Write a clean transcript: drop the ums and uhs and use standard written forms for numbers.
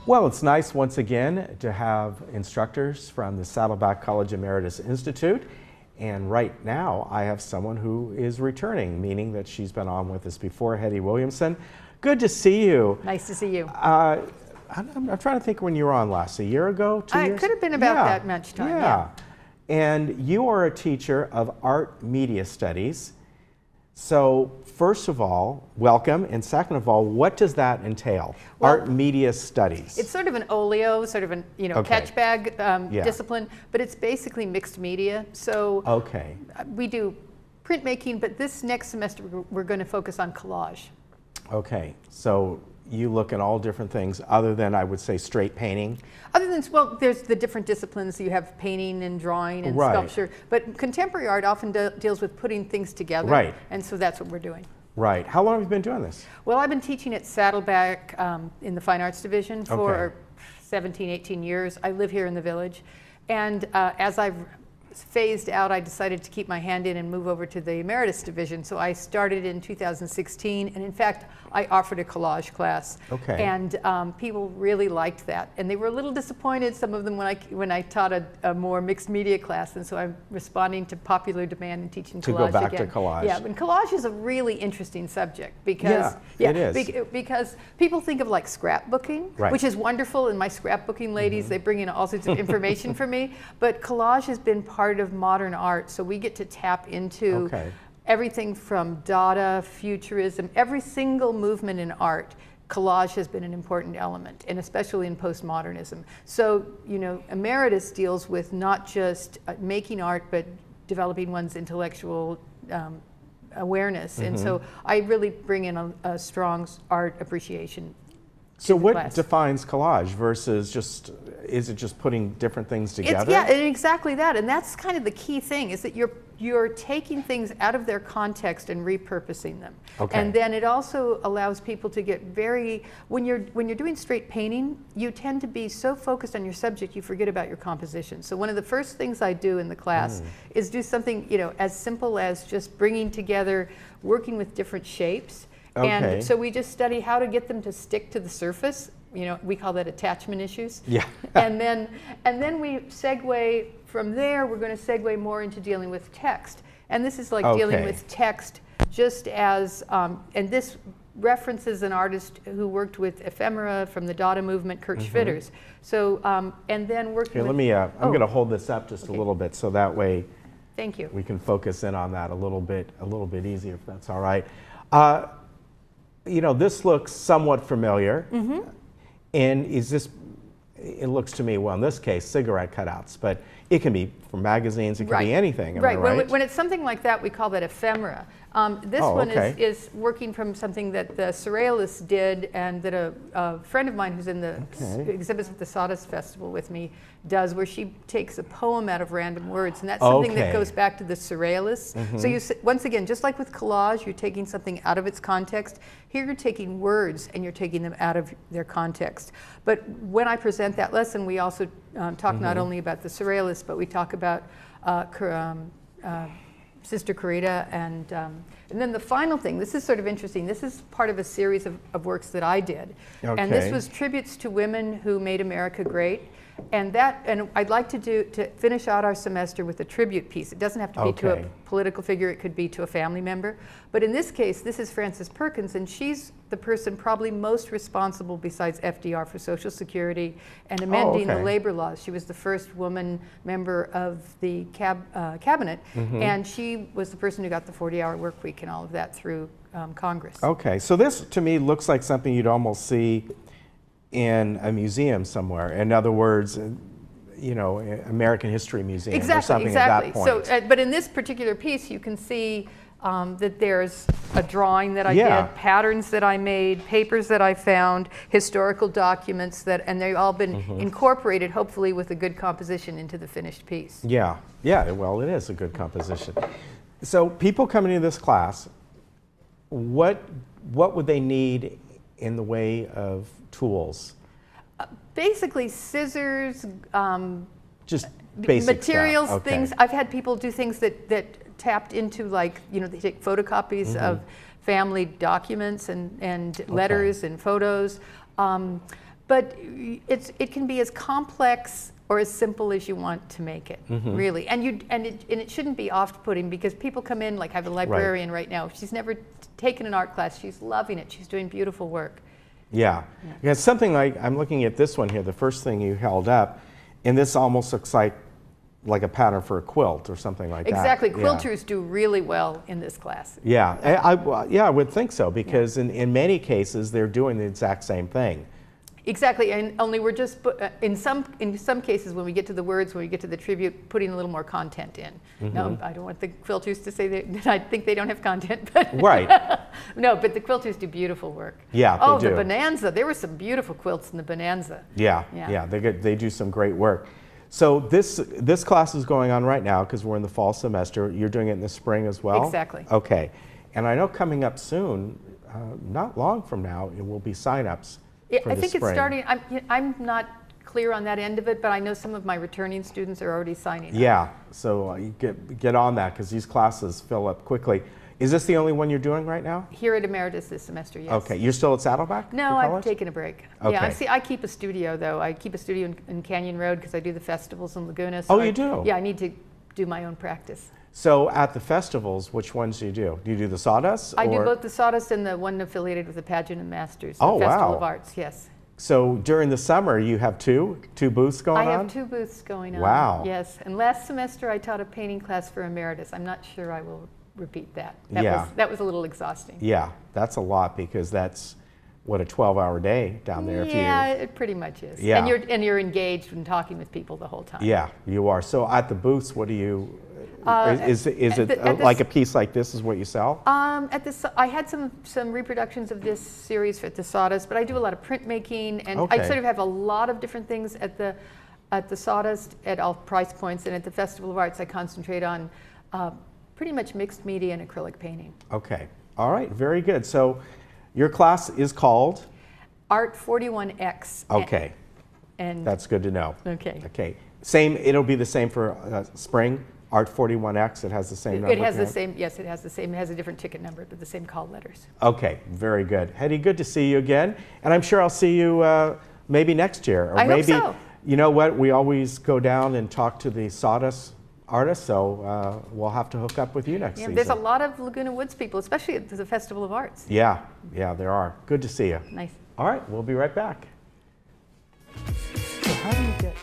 Well, it's nice once again to have instructors from the Saddleback College Emeritus Institute. And right now I have someone who is returning, meaning that she's been on with us before, Hetty Williamson. Good to see you. Nice to see you. I'm trying to think when you were on last, a year ago, 2 years? It could have been about that much time. Yeah. And you are a teacher of art media studies. So first of all, welcome, and second of all, what does that entail? Well, art media studies. It's sort of an oleo, sort of an catch bag discipline, but it's basically mixed media. So we do printmaking, but this next semester we're going to focus on collage. Okay, so you look at all different things other than, I would say, straight painting? Other than, well, there's the different disciplines. You have painting and drawing and sculpture, but contemporary art often deals with putting things together. Right. And so that's what we're doing. Right. How long have you been doing this? Well, I've been teaching at Saddleback in the Fine Arts Division for 17, 18 years. I live here in the Village. And as I've phased out, I decided to keep my hand in and move over to the Emeritus Division. So I started in 2016, and in fact, I offered a collage class. Okay. And people really liked that. And they were a little disappointed, some of them, when I taught a more mixed media class. And so I'm responding to popular demand and teaching collage again. To go back to collage. Yeah, and collage is a really interesting subject because it is. Because people think of like scrapbooking, which is wonderful, and my scrapbooking ladies, they bring in all sorts of information for me. But collage has been part of modern art, so we get to tap into everything from Dada, Futurism, every single movement in art. Collage has been an important element, and especially in postmodernism. So, Emeritus deals with not just making art, but developing one's intellectual awareness. And so I really bring in a strong art appreciation. So what defines collage versus just, is it just putting different things together? Yeah, exactly that. And that's kind of the key thing, is that you're taking things out of their context and repurposing them. Okay. And then it also allows people to get when you're doing straight painting, you tend to be so focused on your subject you forget about your composition. So one of the first things I do in the class is do something as simple as just bringing together, working with different shapes. And so we just study how to get them to stick to the surface. We call that attachment issues. Yeah. and then we segue from there. We're going to segue more into dealing with text. And this is like dealing with text just as, and this references an artist who worked with ephemera from the Dada movement, Kurt Schwitters. So, and then working with... Let me, I'm going to hold this up just a little bit so that way Thank you. We can focus in on that a little bit easier, if that's all right. This looks somewhat familiar. And it looks to me, well, in this case, cigarette cutouts, but it can be from magazines, it can be anything. Right. When it's something like that, we call that ephemera. This one is working from something that the surrealists did, and that a friend of mine who's in the exhibits at the Sawdust Festival with me does, where she takes a poem out of random words, and that's something that goes back to the surrealists. So you, once again, just like with collage, you're taking something out of its context. Here you're taking words and you're taking them out of their context. But when I present that lesson, we also talk not only about the surrealists, but we talk about Sister Corita, and then the final thing, this is sort of interesting, this is part of a series of works that I did. And this was tributes to women who made America great. And I'd like to finish out our semester with a tribute piece. It doesn't have to be to a political figure, it could be to a family member. But in this case, this is Frances Perkins, and she's the person probably most responsible besides FDR for Social Security and amending the labor laws. She was the first woman member of the cabinet, and she was the person who got the 40-hour work week and all of that through Congress. Okay, so this to me looks like something you'd almost see in a museum somewhere. In other words, American History Museum or something at that point. So, but in this particular piece, you can see that there's a drawing that I did, patterns that I made, papers that I found, historical documents and they've all been incorporated, hopefully with a good composition, into the finished piece. Yeah, well, it is a good composition. So people coming into this class, what would they need in the way of tools? Basically scissors, just basic materials, stuff. Things. I've had people do things that tapped into, like, they take photocopies of family documents and letters and photos. But it can be as complex or as simple as you want to make it, really. And it shouldn't be off-putting, because people come in, like I have a librarian right now. She's never taken an art class. She's loving it. She's doing beautiful work. Yeah. It's something like, I'm looking at this one here, the first thing you held up, and this almost looks like a pattern for a quilt or something like that. Exactly. Quilters do really well in this class. Yeah, I would think so, because in many cases they're doing the exact same thing. Exactly, and only we're just, in some cases when we get to the words, when we get to the tribute, putting a little more content in. No, I don't want the quilters to say that I think they don't have content, but right. No, but the quilters do beautiful work. Yeah, oh, they do. The Bonanza, there were some beautiful quilts in the Bonanza. Yeah, they do some great work. So this class is going on right now because we're in the fall semester. You're doing it in the spring as well? Exactly. Okay, and I know coming up soon, not long from now, it will be sign-ups. I think it's starting. I'm not clear on that end of it, but I know some of my returning students are already signing up. Yeah, so you get on that, because these classes fill up quickly. Is this the only one you're doing right now? Here at Emeritus this semester, yes. Okay, you're still at Saddleback? No, I've taken a break. Okay. Yeah, I keep a studio though. I keep a studio in Canyon Road because I do the festivals in Laguna. So you do? Yeah, I need to do my own practice. So at the festivals, which ones do you do? Do you do the Sawdust? I do both the Sawdust and the one affiliated with the Pageant of Masters, the Oh, Festival wow. of Arts, yes. So during the summer, you have two booths going on? I have 2 booths going on. Wow. Yes, and last semester I taught a painting class for Emeritus. I'm not sure I will repeat that. Yeah. That was a little exhausting. Yeah, that's a lot, because that's, what, a 12-hour day down there? Yeah, it pretty much is. Yeah. And you're engaged in talking with people the whole time. Yeah, you are. So at the booths, what do you, is it like a piece like this is what you sell? I had some reproductions of this series at the Sawdust, but I do a lot of printmaking, and I sort of have a lot of different things at the Sawdust at all price points, and at the Festival of Arts I concentrate on pretty much mixed media and acrylic painting. Okay, all right, very good. So your class is called? Art 41X. Okay, and that's good to know. Okay. Okay, it'll be the same for spring? Art 41X, it has the same number? It has the same, yes, it has the same. It has a different ticket number, but the same call letters. Okay, very good. Hetty, good to see you again. And I'm sure I'll see you maybe next year. Or I maybe, hope so. You know what, we always go down and talk to the Sawdust artists, so we'll have to hook up with you next season. There's a lot of Laguna Woods people, especially at the Festival of Arts. Yeah, there are. Good to see you. Nice. All right, we'll be right back. So how do you get...